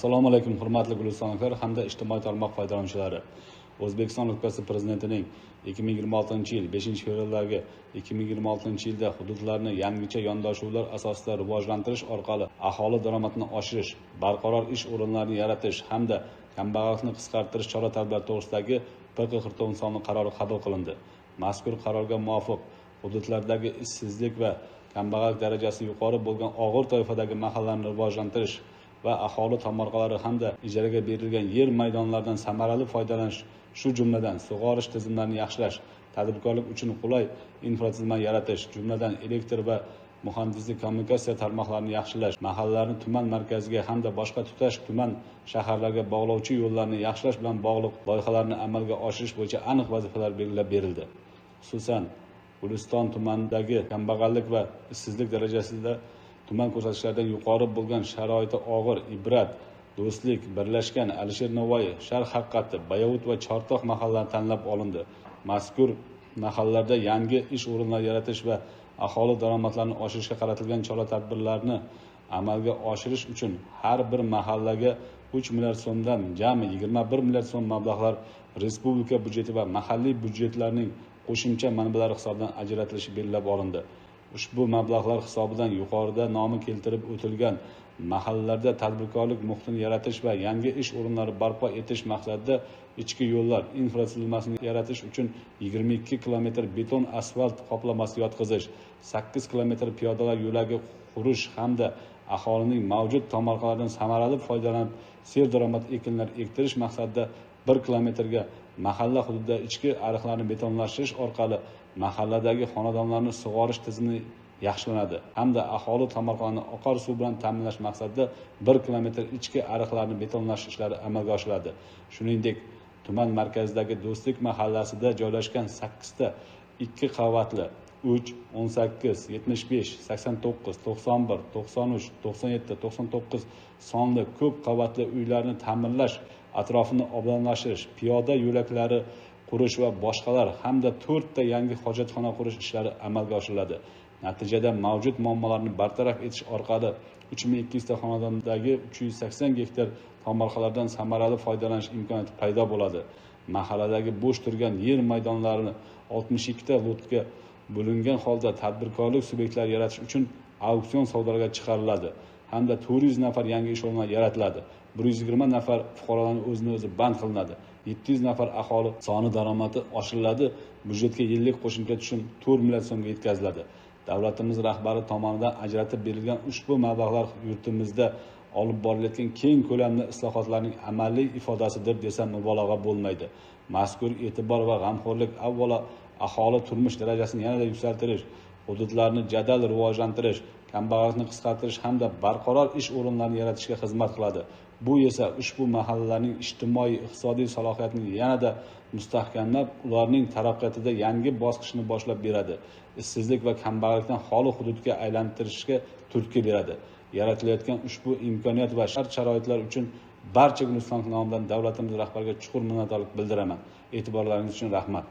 Assalomu alaykum hurmatli gulistonliklar hamda ijtimoiy tarmoq foydalanuvchilari. O'zbekiston Respublikasi Prezidentining 2026-yil 5-fevraldagi 2026-yilda hududlarni yangicha yondashuvlar asosida rivojlantirish orqali aholi daromadini oshirish, barqaror ish o'rinlarini yaratish hamda kambag'allikni qisqartirish chora-tadbirlari to'g'risidagi PQX sonli qarori qabul qilindi. Mazkur qarorga muvofiq hududlardagi ishsizlik va kambag'allik darajasi yuqori bo'lgan og'ir toifadagi mahallalarni rivojlantirish va aholi tomorqalari hamda ijaraga berilgan yer maydonlaridan samarali foydalanish, shu jumladan sug'orish tizimlarini yaxshilash, tadbirkorlik uchun qulay infratuzilma yaratish, jumladan elektr va muhandislik kommunikatsiya tarmoqlarini yaxshilash, mahallalarni tuman markaziga hamda boshqa tutash tuman shaharlarga bog'lovchi yo'llarni yaxshilash bilan bog'liq loyihalarni amalga oshirish bo'yicha aniq vazifalar belgilab berildi. Xususan, Guliston tumanidagi kambag'allik va ishsizlik darajasida tuman ko'rsatkichlaridan yuqori bo'lgan sharoiti og'ir Ibrat, Do'stlik, Birlashgan, Alisher Navoiy, Sharq Haqqati, Bayovut va Chortoq mahallari tanlab olindi. Mazkur mahallalarda yangi ish o'rinlari yaratish va aholi daromadlarini oshirishga qaratilgan chora-tadbirlarni amalga oshirish uchun har bir mahallaga 3 milliard so'mdan jami 21 milliard so'm mablag'lar respublika byudjeti va mahalliy byudjetlarning qo'shimcha manbalari hisobidan ajratilishi belgilab olindi. Ushbu mablag'lar hisobidan yuqorida nomi keltirib o'tilgan mahallalarda tadbirkorlik muhitini yaratish va yangi ish o'rinlari barpo etish maqsadida ichki yo'llar infratuzilmasini yaratish uchun 22 kilometr beton asfalt qoplamasi yotqizish, 8 kilometr piyodalar yo'lagi qurish hamda aholining mavjud tomorqalaridan samarali foydalanib serdaromad ekinlar ektirish maqsadida 1 kilometrga mahalla hududida ichki ariqlarni betonlashtirish orqali mahalladagi xonadonlarni sug'orish tizimi yaxshilanadi hamda aholi tomorqalarini oqar suv bilan ta'minlash maqsadida 1 kilometr ichki ariqlarni betonlashtirish ishlari amalga oshiriladi. Shuningdek, tuman markazidagi Do'stlik mahallasida joylashgan 8 ta 2 qavatli 3, 18, 75, 89, 91, 93, 97, 99 sonli ko'p qavatli uylarni ta'mirlash, atrofini obodonlashtirish, piyoda yo'laklari qurish va boshqalar hamda 4 ta yangi hojatxona qurish ishlari amalga oshiriladi. Natijada mavjud muammolarni bartaraf etish orqali 3200 ta xonadondagi 380 gektar tomorqalardan samarali foydalanish imkoniyati paydo bo'ladi. Mahalladagi bo'sh turgan yer maydonlarini 62 ta lotga bo'lingan holda tadbirkorlik subyektlari yaratish uchun auksion savdolarga chiqariladi hamda 400 nafar yangi ish o'rinlari yaratiladi. 120 nafar fuqarolarning o'zini o'zi band qilinadi. 700 nafar aholi soni daromadi oshiriladi. Byudjetga yillik qo'shimcha tushum 4 milliard so'mga yetkaziladi. Davlatimiz rahbari tomonidan ajratib berilgan ushbu mablag'lar yurtimizda olib borilayotgan keng ko'lamli islohotlarning amaliy ifodasidir desam mubolag'a bo'lmaydi. Mazkur e'tibor va g'amxo'rlik avvalo aholi turmush darajasini yanada yuksaltirish, hududlarni jadal rivojlantirish, kambag'allikni qisqartirish hamda barqaror ish o'rinlarini yaratishga xizmat qiladi. Bu esa ushbu mahallalarning ijtimoiy-iqtisodiy salohiyatini yanada mustahkamlab, ularning taraqqiyotida yangi bosqichni boshlab beradi. Ishsizlik va kambag'allikdan xoli hududga aylantirishga turtki beradi. Yaratilayotgan ushbu imkoniyat va shart-sharoitlar uchun barcha gulistonlik nomidan davlatimiz rahbariga chuqur minnatdorlik bildiraman. E'tiborlaringiz uchun rahmat.